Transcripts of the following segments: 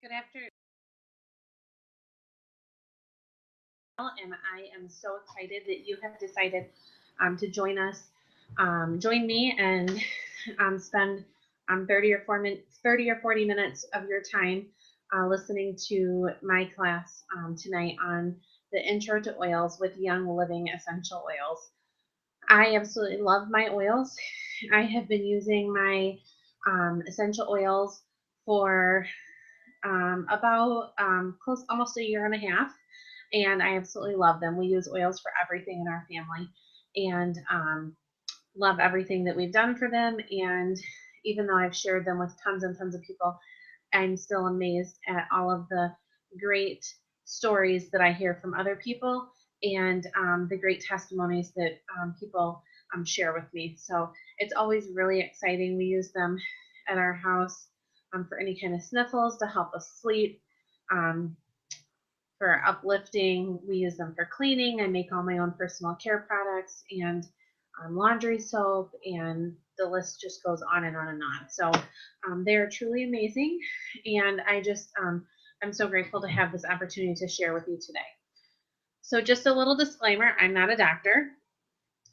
Good afternoon, and I am so excited that you have decided to join us, join me, and spend 30 or 40 minutes of your time listening to my class tonight on the Intro to Oils with Young Living Essential Oils. I absolutely love my oils. I have been using my essential oils for about close almost a year and a half, and I absolutely love them. We use oils for everything in our family, and love everything that we've done for them. And even though I've shared them with tons and tons of people, I'm still amazed at all of the great stories that I hear from other people, and the great testimonies that people share with me. So it's always really exciting. We use them at our house for any kind of sniffles, to help us sleep, um, for uplifting. We use them for cleaning. I make all my own personal care products and laundry soap, and the list just goes on and on and on. So they're truly amazing, and I'm so grateful to have this opportunity to share with you today. So just a little disclaimer: I'm not a doctor.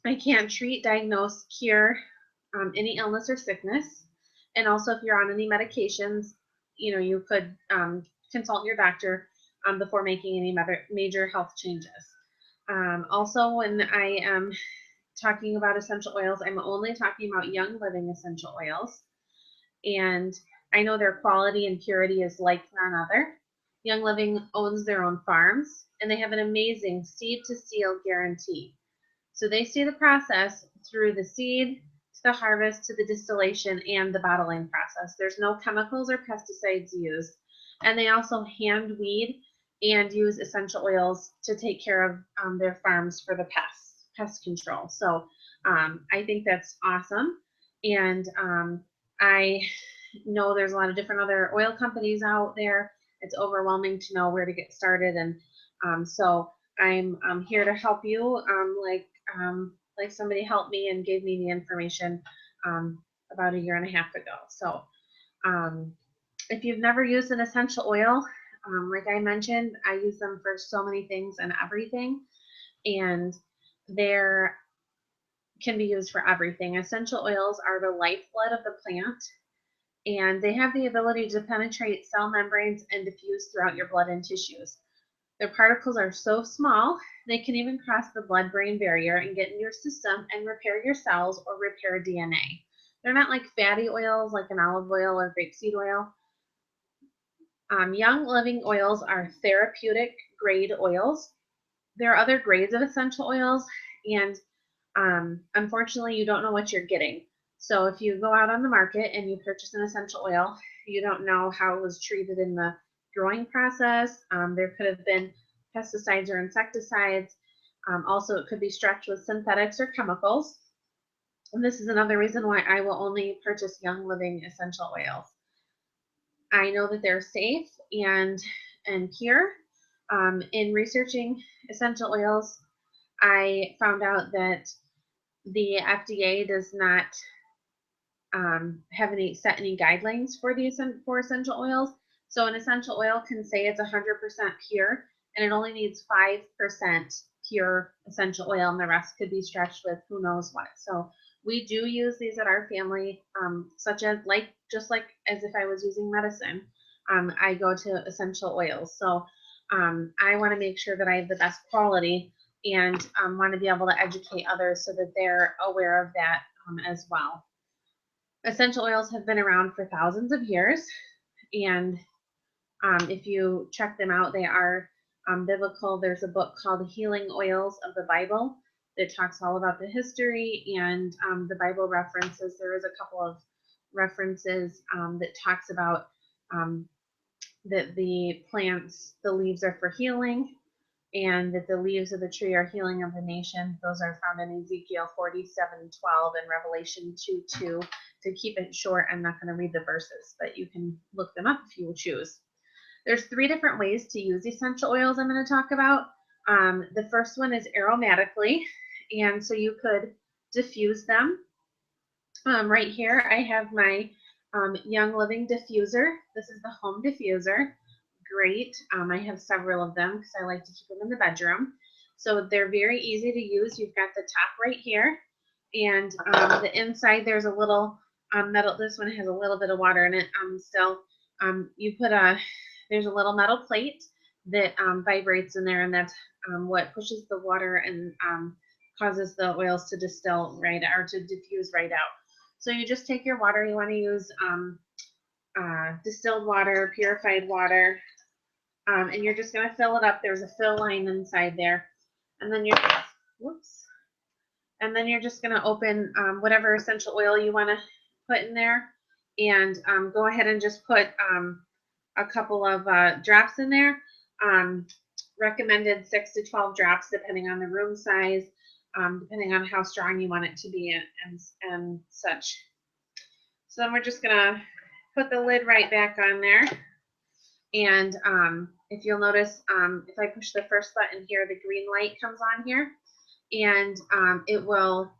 I can't treat, diagnose, cure any illness or sickness. And also, if you're on any medications, you could consult your doctor before making any major health changes. Also, when I am talking about essential oils, I'm only talking about Young Living essential oils. And I know their quality and purity is like none other. Young Living owns their own farms, and they have an amazing seed to seal guarantee. So they see the process through the seed to the harvest to the distillation and the bottling process. There's no chemicals or pesticides used. And they also hand weed and use essential oils to take care of their farms for the pest control. So I think that's awesome. And I know there's a lot of different other oil companies out there. It's overwhelming to know where to get started. And so I'm here to help you, like somebody helped me and gave me the information about a year and a half ago. So um, if you've never used an essential oil, like I mentioned, I use them for so many things and everything, and they're can be used for everything. Essential oils are the lifeblood of the plant, and they have the ability to penetrate cell membranes and diffuse throughout your blood and tissues. Their particles are so small, they can even cross the blood-brain barrier and get in your system and repair your cells or repair DNA. They're not like fatty oils like an olive oil or grapeseed oil. Young Living oils are therapeutic grade oils. There are other grades of essential oils, and unfortunately, you don't know what you're getting. So if you go out on the market and you purchase an essential oil, you don't know how it was treated in the growing process. There could have been pesticides or insecticides. Also, it could be stretched with synthetics or chemicals. And this is another reason why I will only purchase Young Living essential oils. I know that they're safe and pure. In researching essential oils, I found out that the FDA does not have set any guidelines for for essential oils. So an essential oil can say it's 100% pure, and it only needs 5% pure essential oil, and the rest could be stretched with who knows what. So we do use these at our family, such as just like as if I was using medicine. I go to essential oils. So I want to make sure that I have the best quality, and want to be able to educate others so that they're aware of that as well. Essential oils have been around for thousands of years, and if you check them out, they are biblical. There's a book called Healing Oils of the Bible that talks all about the history and the Bible references. There is a couple of references that talks about that the plants, the leaves are for healing, and that the leaves of the tree are healing of the nation. Those are found in Ezekiel 47:12 and Revelation 2:2. To keep it short, I'm not going to read the verses, but you can look them up if you choose. There's 3 different ways to use essential oils I'm going to talk about. The first one is aromatically, and so you could diffuse them. Right here, I have my Young Living diffuser. This is the home diffuser. great. I have several of them because I like to keep them in the bedroom. So they're very easy to use. You've got the top right here, and the inside there's a little metal. This one has a little bit of water in it. Still, you put there's a little metal plate that vibrates in there, and that's what pushes the water and causes the oils to distill right, or to diffuse right out. So you just take your water. You want to use distilled water, purified water, and you're just going to fill it up. There's a fill line inside there, and then you're just going to open whatever essential oil you want to put in there, and go ahead and just put a couple of drops in there. Recommended 6 to 12 drops depending on the room size, depending on how strong you want it to be, and such. So then we're just going to put the lid right back on there. And if you'll notice, if I push the first button here, the green light comes on here, and it will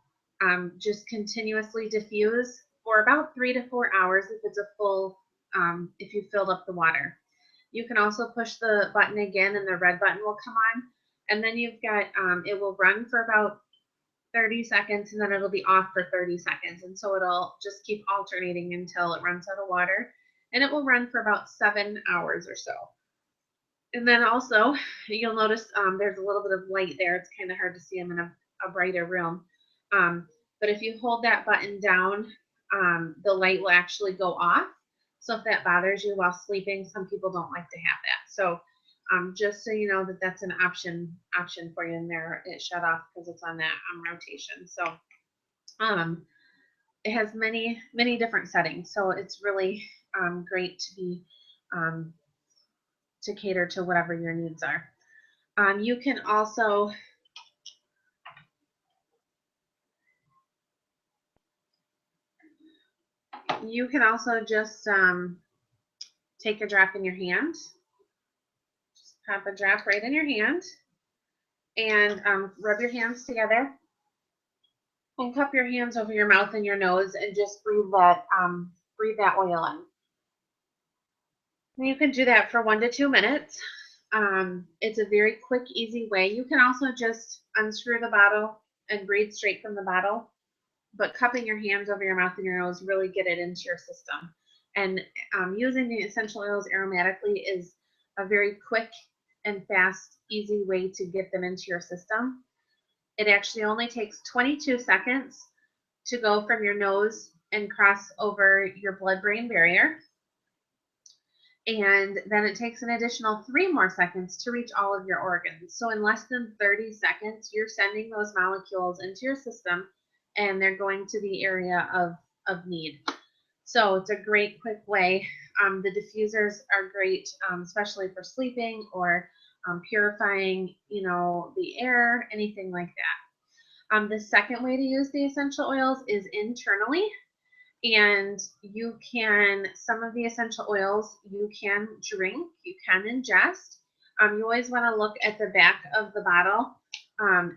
just continuously diffuse for about 3 to 4 hours if it's a full, if you filled up the water. You can also push the button again and the red button will come on, and then you've got, it will run for about 30 seconds and then it'll be off for 30 seconds. And so it'll just keep alternating until it runs out of water, and it will run for about 7 hours or so. And then also you'll notice there's a little bit of light there. It's kind of hard to see them in a brighter room. But if you hold that button down, the light will actually go off. So if that bothers you while sleeping, some people don't like to have that. So just so you know that that's an option for you in there. It shut off because it's on that rotation. So it has many different settings. So it's really great to be to cater to whatever your needs are. You can also just take a drop in your hand. Just pop a drop right in your hand, and rub your hands together and cup your hands over your mouth and your nose, and just breathe that oil in. And you can do that for 1 to 2 minutes. It's a very quick, easy way. You can also just unscrew the bottle and breathe straight from the bottle, but cupping your hands over your mouth and your nose really get it into your system. And using the essential oils aromatically is a very quick and fast, easy way to get them into your system. It actually only takes 22 seconds to go from your nose and cross over your blood-brain barrier. And then it takes an additional 3 more seconds to reach all of your organs. So in less than 30 seconds, you're sending those molecules into your system, and they're going to the area of need. So it's a great, quick way. The diffusers are great, especially for sleeping or purifying, the air, anything like that. The second way to use the essential oils is internally. And you can, some of the essential oils you can drink, you can ingest. You always want to look at the back of the bottle.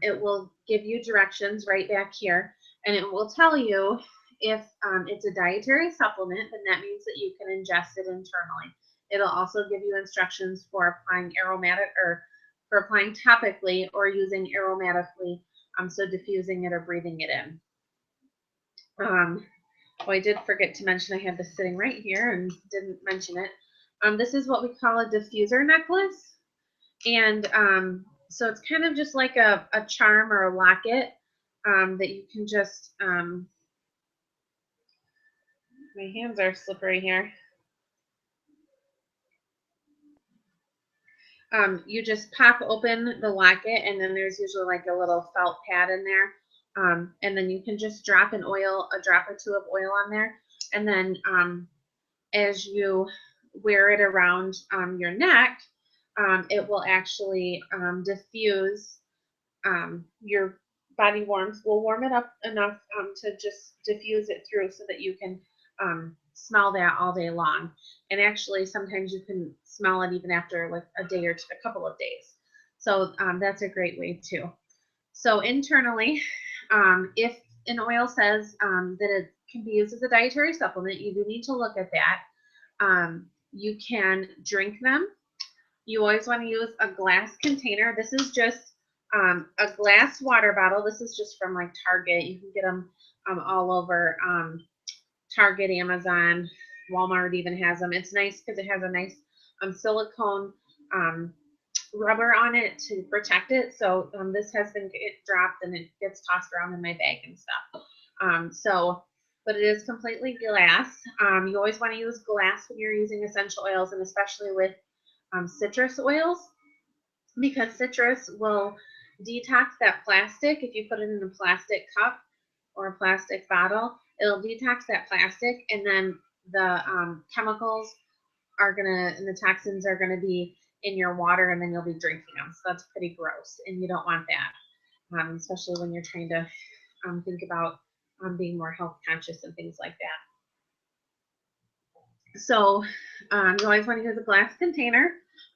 It will give you directions right back here, and it will tell you if it's a dietary supplement, then that means that you can ingest it internally. It'll also give you instructions for applying aromatic, or for applying topically, or using aromatically, so diffusing it or breathing it in. Oh, I did forget to mention I have this sitting right here and didn't mention it. This is what we call a diffuser necklace. And so it's kind of just like a charm or a locket that you can just, my hands are slippery here. You just pop open the locket, and then there's usually like a little felt pad in there. And then you can just drop a drop or two of oil on there. And then as you wear it around your neck, it will actually diffuse your body warmth. Will warm it up enough to just diffuse it through so that you can smell that all day long. And actually, sometimes you can smell it even after like a day or two, a couple of days. So that's a great way too. So internally, if an oil says that it can be used as a dietary supplement, you do need to look at that. You can drink them. You always want to use a glass container. This is just a glass water bottle. This is just from like Target. You can get them all over Target, Amazon, Walmart even has them. It's nice because it has a nice silicone rubber on it to protect it. So this has been dropped and it gets tossed around in my bag and stuff. But it is completely glass. You always want to use glass when you're using essential oils, and especially with citrus oils, because citrus will detox that plastic. If you put it in a plastic cup or a plastic bottle, it'll detox that plastic, and then the chemicals are gonna and the toxins are gonna be in your water, and then you'll be drinking them. So that's pretty gross, and you don't want that, especially when you're trying to think about being more health conscious and things like that. So you always want to use a glass container.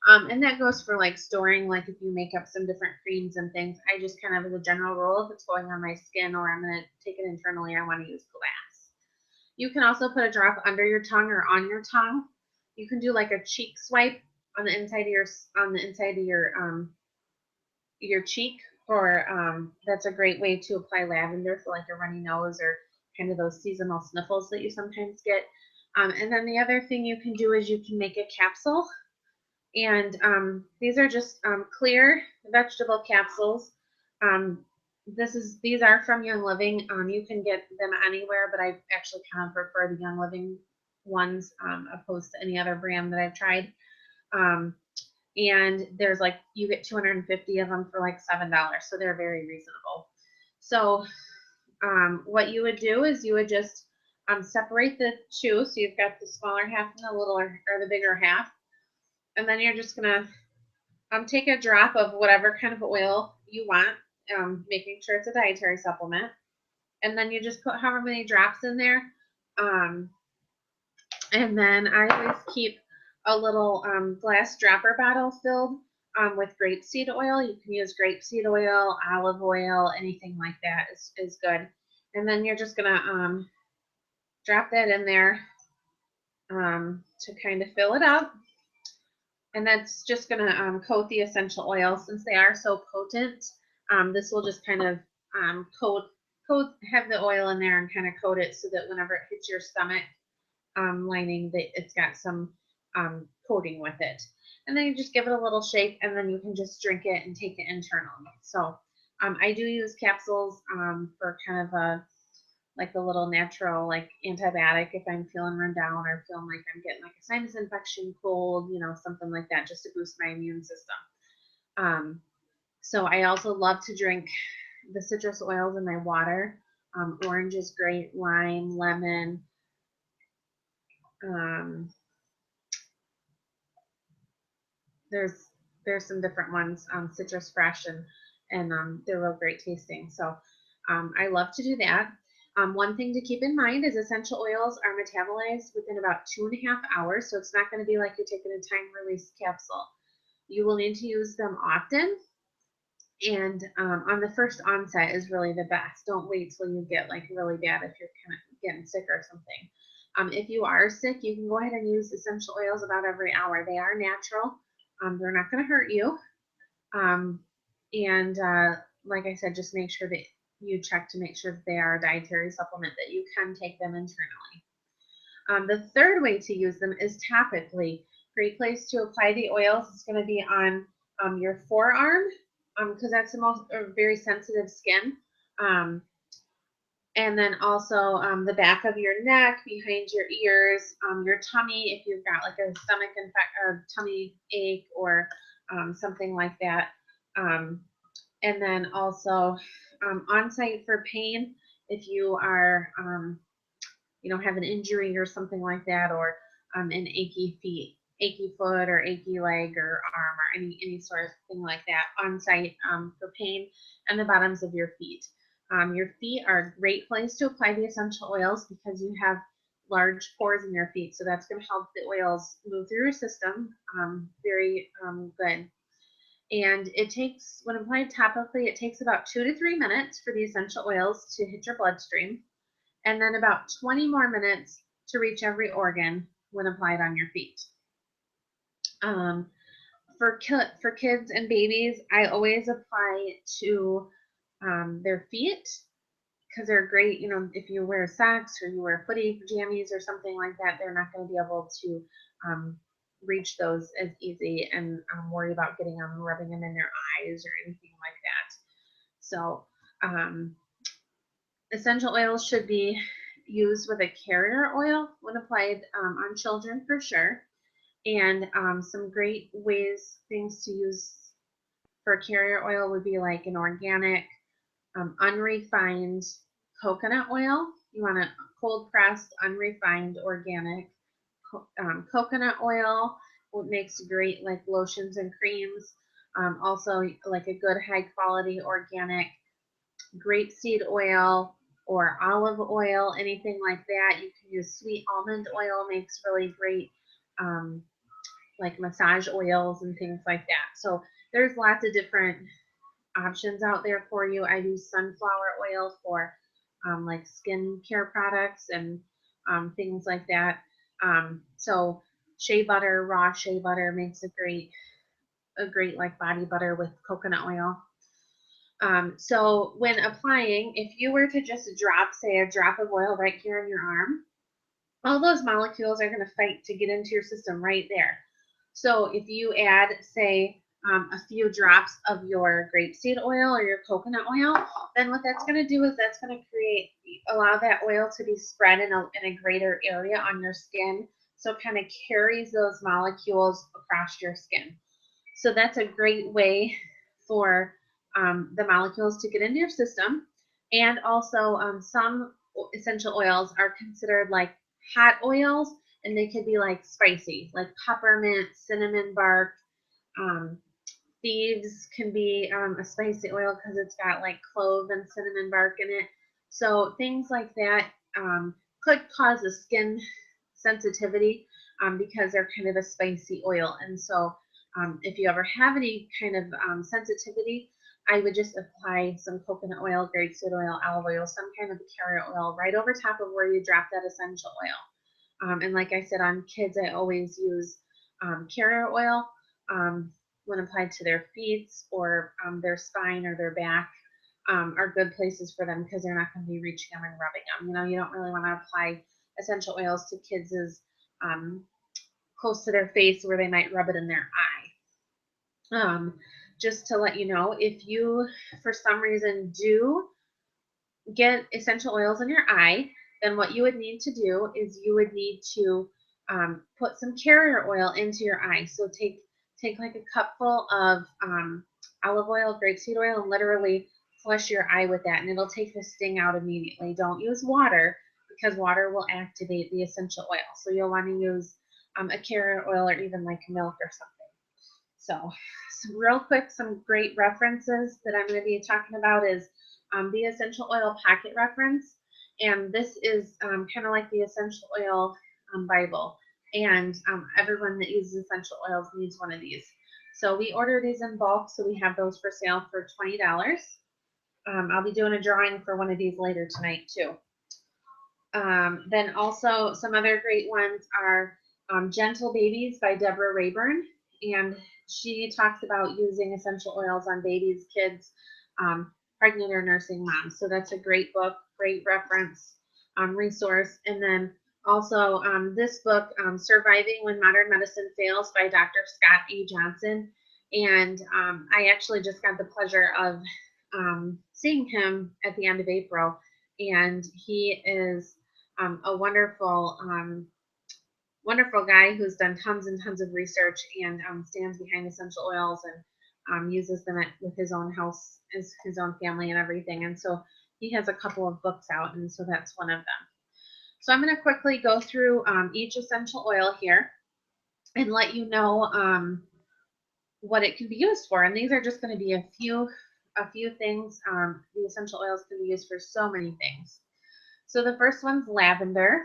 And that goes for like storing, like if you make up some different creams and things. I just kind of, as a general rule, if it's going on my skin or I'm going to take it internally, I want to use glass. You can also put a drop under your tongue or on your tongue. You can do like a cheek swipe on the inside of your cheek, or that's a great way to apply lavender for like a runny nose or kind of those seasonal sniffles that you sometimes get. And then the other thing you can do is you can make a capsule, and these are just clear vegetable capsules. These are from Young Living. You can get them anywhere, but I actually kind of prefer the Young Living ones opposed to any other brand that I've tried. And there's like, you get 250 of them for like $7, so they're very reasonable. So what you would do is you would just separate the two, so you've got the smaller half and the littler or the bigger half, and then you're just gonna take a drop of whatever kind of oil you want, making sure it's a dietary supplement, and then you just put however many drops in there. And then I always keep a little glass dropper bottle filled with grapeseed oil. You can use grapeseed oil, olive oil, anything like that is good. And then you're just gonna drop that in there to kind of fill it up. And that's just gonna coat the essential oils. Since they are so potent, this will just kind of have the oil in there and kind of coat it so that whenever it hits your stomach lining, that it's got some coating with it. And then you just give it a little shake, and then you can just drink it and take it internally. So I do use capsules for kind of a little natural like antibiotic if I'm feeling run down or feeling like I'm getting like a sinus infection, cold, something like that, just to boost my immune system. So I also love to drink the citrus oils in my water. Orange is great, lime, lemon. There's some different ones, citrus fresh, and they're real great tasting. So I love to do that. One thing to keep in mind is essential oils are metabolized within about 2.5 hours, so it's not going to be like you're taking a time release capsule. You will need to use them often, and on the first onset is really the best. Don't wait till you get like really bad if you're kind of getting sick or something. If you are sick, you can go ahead and use essential oils about every hour. They are natural. They're not going to hurt you. And like I said, just make sure that you check to make sure that they are a dietary supplement, that you can take them internally. The third way to use them is topically. Great place to apply the oils is going to be on your forearm, because that's the most very sensitive skin. And then also the back of your neck, behind your ears, your tummy, if you've got like a stomach or tummy ache or something like that. And then also on site for pain, if you are, have an injury or something like that, or an achy foot or achy leg or arm or any sort of thing like that, on site for pain, and the bottoms of your feet. Your feet are a great place to apply the essential oils because you have large pores in your feet, so that's going to help the oils move through your system very good. And it takes, when applied topically, it takes about 2 to 3 minutes for the essential oils to hit your bloodstream, and then about 20 more minutes to reach every organ when applied on your feet. for kids and babies, I always apply to their feet because they're great. You know, if you wear socks or you wear footy jammies or something like that, they're not going to be able to um, reach those as easy and worry about getting them, rubbing them in their eyes or anything like that. So essential oils should be used with a carrier oil when applied on children for sure. And some great things to use for carrier oil would be like an organic, unrefined coconut oil. You want a cold pressed, unrefined, organic coconut oil. It makes great like lotions and creams. Also, like a good high quality organic grapeseed oil or olive oil, anything like that. You can use sweet almond oil, makes really great like massage oils and things like that. So there's lots of different options out there for you. I use sunflower oil for like skin care products and things like that. So shea butter, raw shea butter makes a great like body butter with coconut oil. So when applying, if you were to just drop, say, a drop of oil right here on your arm, all those molecules are going to fight to get into your system right there. So if you add, say, a few drops of your grapeseed oil or your coconut oil, then what that's going to do is that's going to allow that oil to be spread in a greater area on your skin. So it kind of carries those molecules across your skin. So that's a great way for the molecules to get into your system. And also, some essential oils are considered like hot oils, and they could be like spicy, like peppermint, cinnamon bark. Um, thieves can be a spicy oil because it's got like clove and cinnamon bark in it. So things like that could cause a skin sensitivity because they're kind of a spicy oil. And so if you ever have any kind of sensitivity, I would just apply some coconut oil, grapeseed oil, olive oil, some kind of carrier oil right over top of where you drop that essential oil. And like I said, on kids, I always use carrier oil when applied to their feet or their spine or their back. Are good places for them because they're not going to be reaching them and rubbing them. You know, you don't really want to apply essential oils to kids as close to their face where they might rub it in their eye. Just to let you know, if you, for some reason, do get essential oils in your eye, then what you would need to do is you would need to put some carrier oil into your eye. So take like a cupful of olive oil, grapeseed oil, and literally flush your eye with that, and it'll take the sting out immediately. Don't use water because water will activate the essential oil. So you'll want to use a carrier oil or even like milk or something. So real quick, some great references that I'm going to be talking about is the Essential Oil Pocket Reference. And this is kind of like the Essential Oil Bible. And everyone that uses essential oils needs one of these. So we order these in bulk, so we have those for sale for $20. I'll be doing a drawing for one of these later tonight too. Then also some other great ones are Gentle Babies by Deborah Rayburn. And she talks about using essential oils on babies, kids, pregnant or nursing moms. So that's a great book, great reference resource. And then also this book, Surviving When Modern Medicine Fails by Dr. Scott A. Johnson. And I actually just got the pleasure of seeing him at the end of April. And he is a wonderful guy who's done tons and tons of research and stands behind essential oils and uses them with his own house, his own family and everything. And so he has a couple of books out, and so that's one of them. So I'm going to quickly go through each essential oil here and let you know what it can be used for. And these are just going to be a few things. The essential oils can be used for so many things. So the first one's lavender.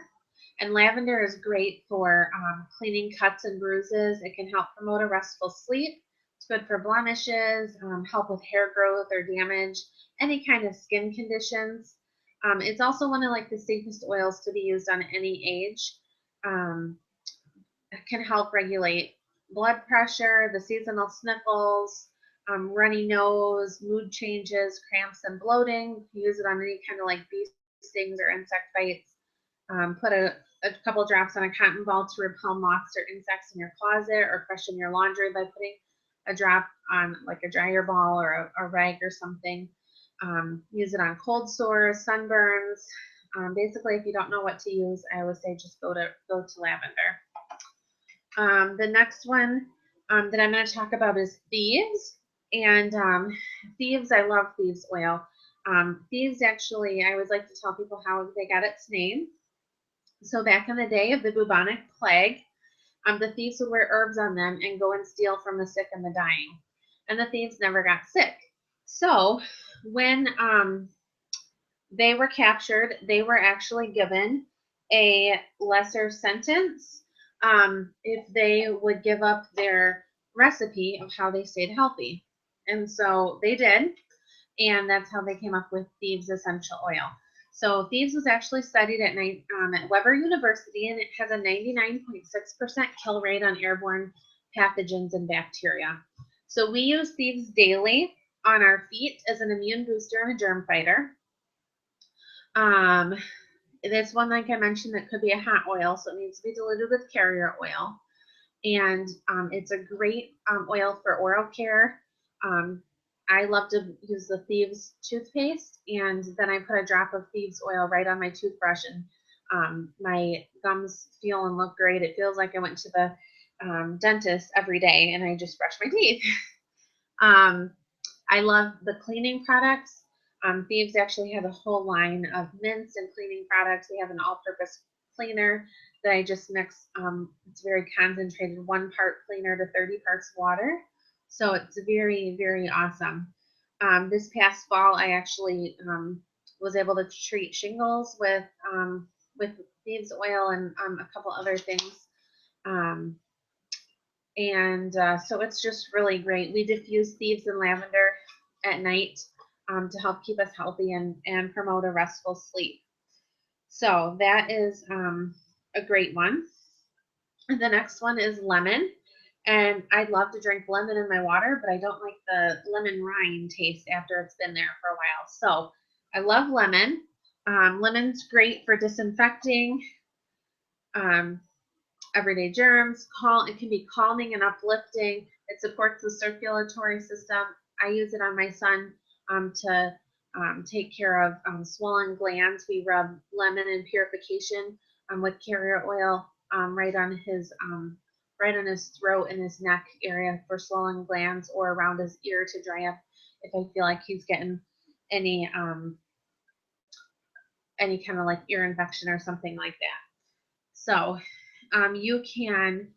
And lavender is great for cleaning cuts and bruises. It can help promote a restful sleep. It's good for blemishes, help with hair growth or damage, any kind of skin conditions. It's also one of like the safest oils to be used on any age. It can help regulate blood pressure, the seasonal sniffles, runny nose, mood changes, cramps, and bloating. Use it on any kind of like bee stings or insect bites. Put a couple drops on a cotton ball to repel moths or insects in your closet, or freshen your laundry by putting a drop on like a dryer ball or a rag or something. Use it on cold sores, sunburns. Basically, if you don't know what to use, I always say just go to lavender. The next one that I'm going to talk about is thieves. And thieves, I love thieves oil. Thieves actually, I always like to tell people how they got its name. So back in the day of the bubonic plague, the thieves would wear herbs on them and go and steal from the sick and the dying. And the thieves never got sick. So when they were captured, they were actually given a lesser sentence if they would give up their recipe of how they stayed healthy. And so they did, and that's how they came up with Thieves Essential Oil. So Thieves was actually studied at Weber University, and it has a 99.6% kill rate on airborne pathogens and bacteria. So we use Thieves daily on our feet as an immune booster and a germ fighter. This one, like I mentioned, that could be a hot oil, so it needs to be diluted with carrier oil. And it's a great oil for oral care. I love to use the Thieves toothpaste, and then I put a drop of Thieves oil right on my toothbrush, and my gums feel and look great. It feels like I went to the dentist every day, and I just brush my teeth. I love the cleaning products. Thieves actually has a whole line of mints and cleaning products. We have an all-purpose cleaner that I just mix. It's very concentrated, 1 part cleaner to 30 parts water. So it's very, very awesome. This past fall, I actually was able to treat shingles with Thieves oil and a couple other things. So it's just really great. We diffuse Thieves and lavender at night to help keep us healthy and promote a restful sleep. So that is a great one. And the next one is lemon. And I'd love to drink lemon in my water, but I don't like the lemon rind taste after it's been there for a while. So I love lemon. Lemon's great for disinfecting everyday germs. It can be calming and uplifting. It supports the circulatory system. I use it on my son to take care of swollen glands. We rub lemon and purification with carrier oil right on his throat and his neck area for swollen glands, or around his ear to dry up if I feel like he's getting any kind of like ear infection or something like that. So you can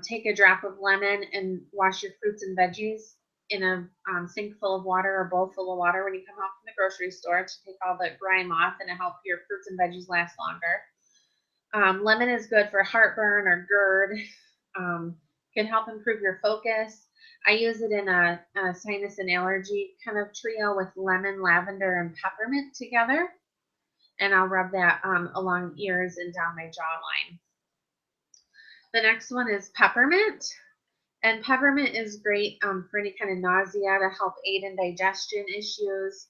take a drop of lemon and wash your fruits and veggies in a sink full of water or bowl full of water when you come home from the grocery store to take all the grime off and to help your fruits and veggies last longer. Lemon is good for heartburn or GERD. Can help improve your focus. I use it in a sinus and allergy kind of trio with lemon, lavender, and peppermint together. And I'll rub that along ears and down my jawline. The next one is peppermint. And peppermint is great for any kind of nausea, to help aid in digestion issues,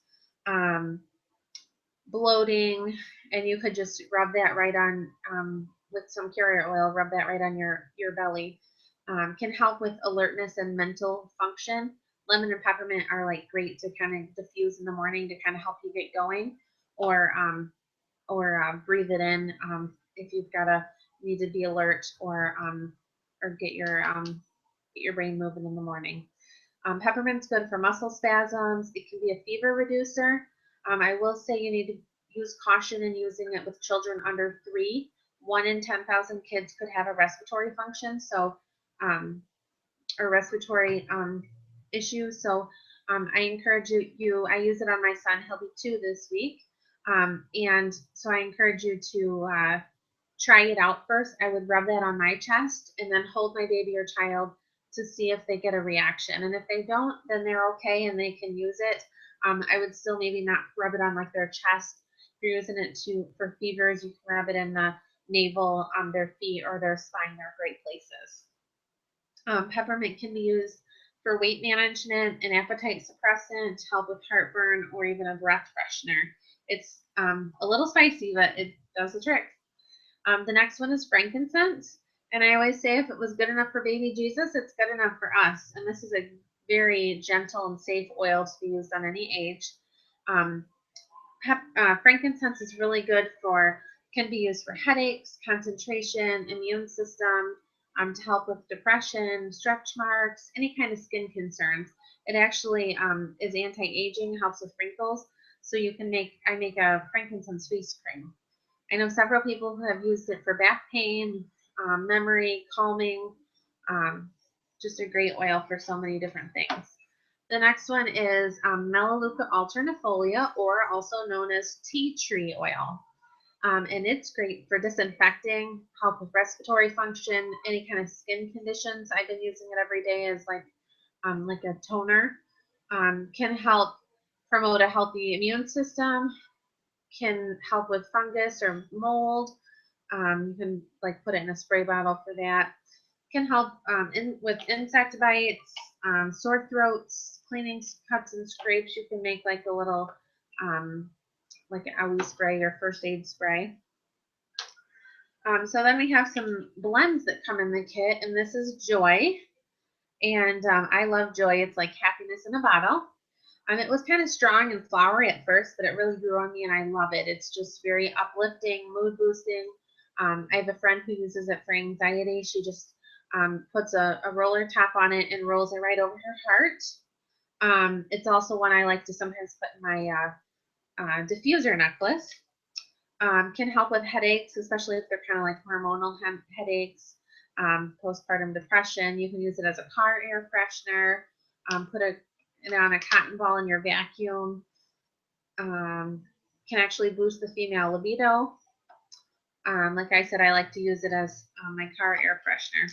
bloating, and you could just rub that right on with some carrier oil, rub that right on your belly. Can help with alertness and mental function. Lemon and peppermint are like great to kind of diffuse in the morning to kind of help you get going, or breathe it in if you've got to need to be alert, or get your brain moving in the morning. Peppermint's good for muscle spasms. It can be a fever reducer. I will say you need to use caution in using it with children under 3. 1 in 10,000 kids could have a respiratory function, or respiratory issues. So I encourage you. I use it on my son. He'll be 2 this week. And so I encourage you to try it out first. I would rub that on my chest and then hold my baby or child to see if they get a reaction. And if they don't, then they're okay and they can use it. I would still maybe not rub it on like their chest. If you're using it for fevers, you can rub it in the navel, their feet, or their spine. They're great places. Peppermint can be used for weight management, an appetite suppressant, help with heartburn, or even a breath freshener. It's a little spicy, but it does the trick. The next one is frankincense. And I always say if it was good enough for baby Jesus, it's good enough for us. And this is a very gentle and safe oil to be used on any age. Frankincense is really good can be used for headaches, concentration, immune system, to help with depression, stretch marks, any kind of skin concerns. It actually is anti-aging, helps with wrinkles. So I make a frankincense face cream. I know several people who have used it for back pain, memory, calming, just a great oil for so many different things. The next one is Melaleuca alternifolia, or also known as tea tree oil. And it's great for disinfecting, help with respiratory function, any kind of skin conditions. I've been using it every day as like a toner. Can help promote a healthy immune system, can help with fungus or mold. You can like put it in a spray bottle for that. Can help with insect bites, sore throats, cleaning cuts and scrapes. You can make like a little like an owie spray or first aid spray. So then we have some blends that come in the kit, and this is Joy. And I love Joy. It's like happiness in a bottle. It was kind of strong and flowery at first, but it really grew on me, and I love it. It's just very uplifting, mood boosting. I have a friend who uses it for anxiety. She just puts a roller top on it and rolls it right over her heart. It's also one I like to sometimes put in my diffuser necklace. Can help with headaches, especially if they're kind of like hormonal headaches, postpartum depression. You can use it as a car air freshener. Put it on a cotton ball in your vacuum. Can actually boost the female libido. Like I said, I like to use it as my car air freshener.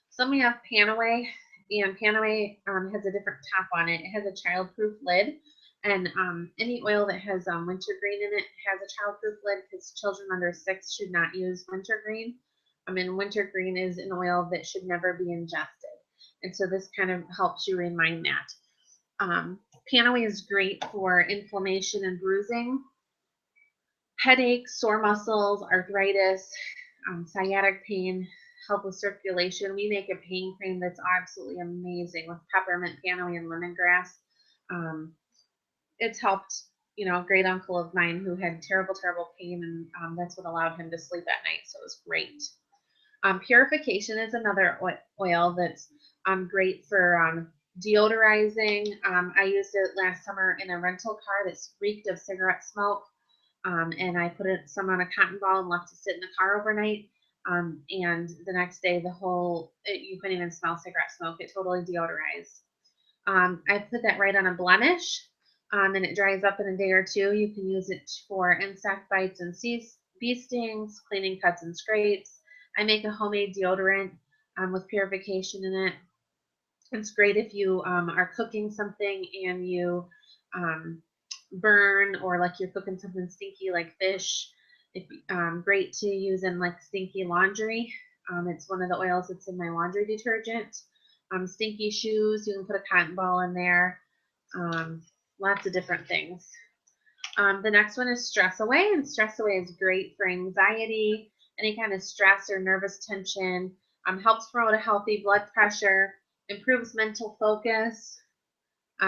So we have Panaway, and Panaway has a different top on it. It has a childproof lid, and any oil that has wintergreen in it has a childproof lid because children under 6 should not use wintergreen. And wintergreen is an oil that should never be ingested, and so this kind of helps you remind that. Panaway is great for inflammation and bruising, headaches, sore muscles, arthritis, sciatic pain, help with circulation. We make a pain cream that's absolutely amazing with peppermint, panaway, and lemongrass. It's helped, a great uncle of mine who had terrible, terrible pain, and that's what allowed him to sleep at night. So it was great. Purification is another oil that's great for deodorizing. I used it last summer in a rental car that reeked of cigarette smoke. And I put some on a cotton ball and left it sit in the car overnight. And the next day, you couldn't even smell cigarette smoke. It totally deodorized. I put that right on a blemish, and it dries up in a day or two. You can use it for insect bites and bee stings, cleaning cuts and scrapes. I make a homemade deodorant with purification in it. It's great if you are cooking something and you burn, or like you're cooking something stinky like fish. Great to use in like stinky laundry. It's one of the oils that's in my laundry detergent. Stinky shoes, you can put a cotton ball in there. Lots of different things. The next one is Stress Away, and Stress Away is great for anxiety, any kind of stress or nervous tension. Helps promote a healthy blood pressure, improves mental focus.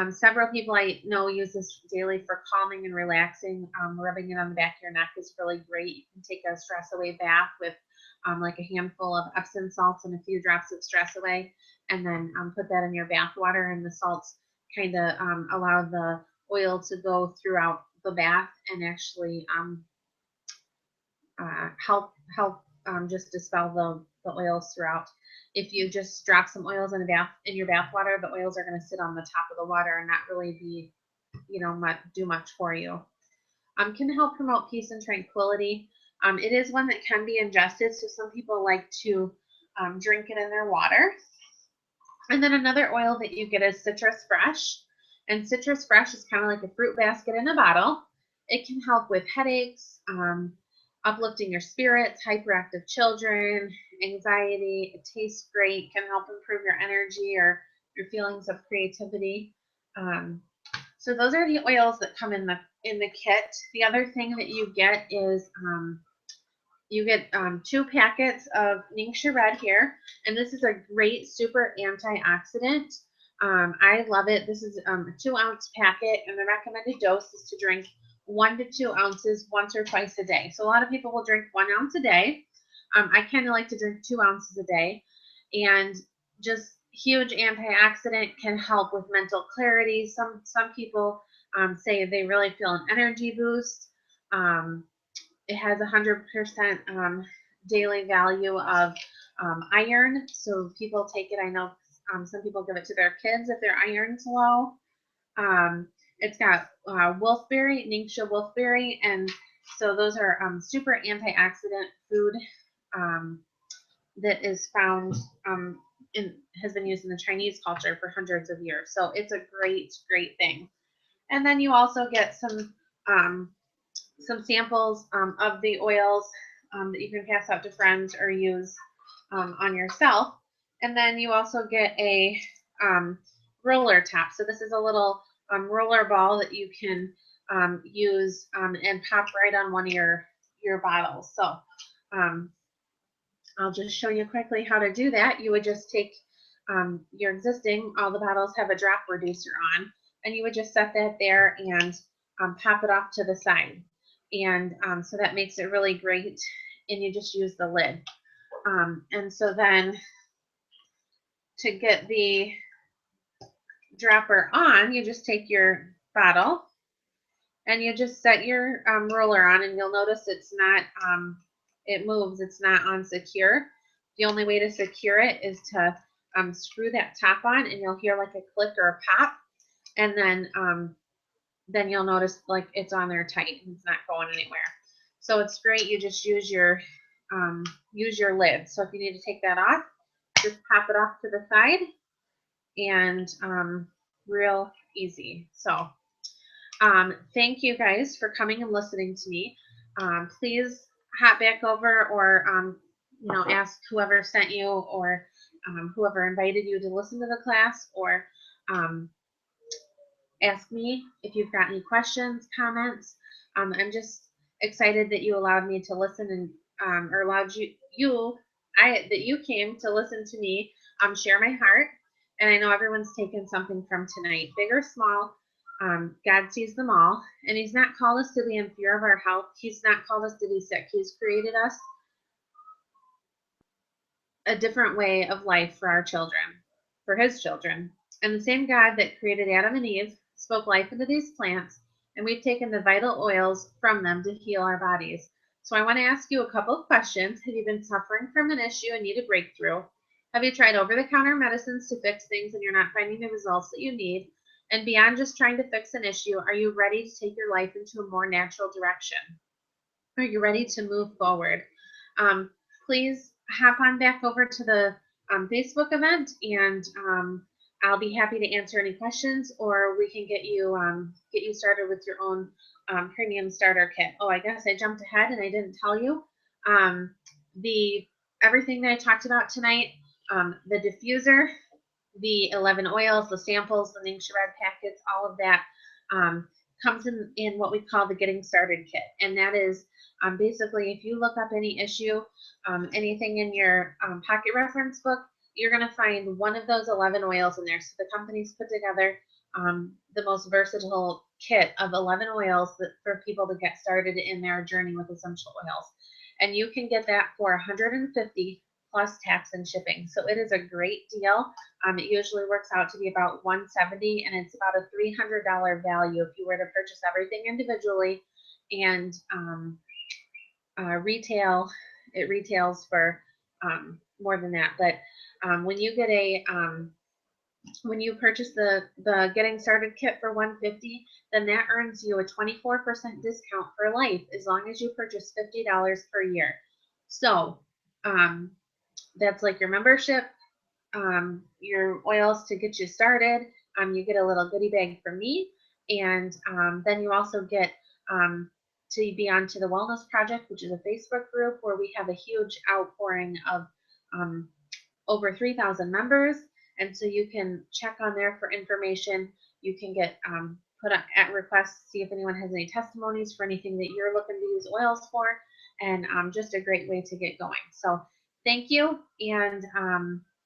Several people I know use this daily for calming and relaxing. Rubbing it on the back of your neck is really great. You can take a Stress Away bath with like a handful of Epsom salts and a few drops of Stress Away, and then put that in your bath water, and the salts kind of allow the oil to go throughout the bath and actually help just dispel the oils throughout. If you just drop some oils in your bath water, the oils are going to sit on the top of the water and not really be, do much for you. Can help promote peace and tranquility. It is one that can be ingested, so some people like to drink it in their water. And then another oil that you get is Citrus Fresh. And Citrus Fresh is kind of like a fruit basket in a bottle. It can help with headaches, uplifting your spirits, hyperactive children, anxiety. It tastes great, can help improve your energy or your feelings of creativity. So those are the oils that come in the kit. The other thing that you get is you get 2 packets of Ningxia Red here, and this is a great super antioxidant. I love it. This is a 2-ounce packet, and the recommended dose is to drink 1 to 2 ounces once or twice a day. So a lot of people will drink 1 ounce a day. I kind of like to drink 2 ounces a day, and just huge antioxidant, can help with mental clarity. Some people say they really feel an energy boost. It has 100% daily value of iron. So people take it. I know some people give it to their kids if their iron's low. It's got wolfberry, Ningxia wolfberry, and so those are super antioxidant food that is found has been used in the Chinese culture for hundreds of years. So it's a great thing. And then you also get some samples of the oils that you can pass out to friends or use on yourself. And then you also get a roller top. So this is a little roller ball that you can use and pop right on one of your bottles. So I'll just show you quickly how to do that. You would just take your existing, all the bottles have a drop reducer on, and you would just set that there and pop it off to the side. And so that makes it really great, and you just use the lid. And so then to get the dropper on, you just take your bottle and you just set your roller on, and you'll notice it's not, it moves, it's not on secure. The only way to secure it is to screw that top on, and you'll hear like a click or a pop, and then you'll notice like it's on there tight and it's not going anywhere. So it's great. You just use your lid. So if you need to take that off, just pop it off to the side, and real easy. So thank you guys for coming and listening to me. Please hop back over, or ask whoever sent you, or whoever invited you to listen to the class, or ask me if you've got any questions, comments. I'm just excited that you allowed me to listen, and or allowed that you came to listen to me share my heart. And I know everyone's taken something from tonight, big or small. God sees them all, and He's not called us to be in fear of our health. He's not called us to be sick. He's created us a different way of life for our children, for His children. And the same God that created Adam and Eve spoke life into these plants, and we've taken the vital oils from them to heal our bodies. So I want to ask you a couple of questions. Have you been suffering from an issue and need a breakthrough? Have you tried over-the-counter medicines to fix things and you're not finding the results that you need? And beyond just trying to fix an issue, are you ready to take your life into a more natural direction? Are you ready to move forward? Please hop on back over to the Facebook event, and I'll be happy to answer any questions, or we can get you started with your own premium starter kit. Oh, I guess I jumped ahead and I didn't tell you everything that I talked about tonight. The diffuser, the 11 oils, the samples, the Ningxia Red packets, all of that comes in what we call the Getting Started Kit. And that is basically, if you look up any issue, anything in your pocket reference book, you're going to find one of those 11 oils in there. So the company's put together the most versatile kit of 11 oils for people to get started in their journey with essential oils. And you can get that for $150 plus tax and shipping. So it is a great deal. It usually works out to be about $170, and it's about a $300 value if you were to purchase everything individually. And it retails for more than that. But when you get when you purchase the Getting Started kit for $150, then that earns you a 24% discount for life as long as you purchase $50 per year. So that's like your membership, your oils to get you started. You get a little goodie bag from me, and then you also get to be onto the Wellness Project, which is a Facebook group where we have a huge outpouring of over 3,000 members. And so you can check on there for information. You can get put at request, see if anyone has any testimonies for anything that you're looking to use oils for, and just a great way to get going. So thank you, and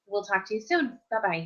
we'll talk to you soon. Bye-bye.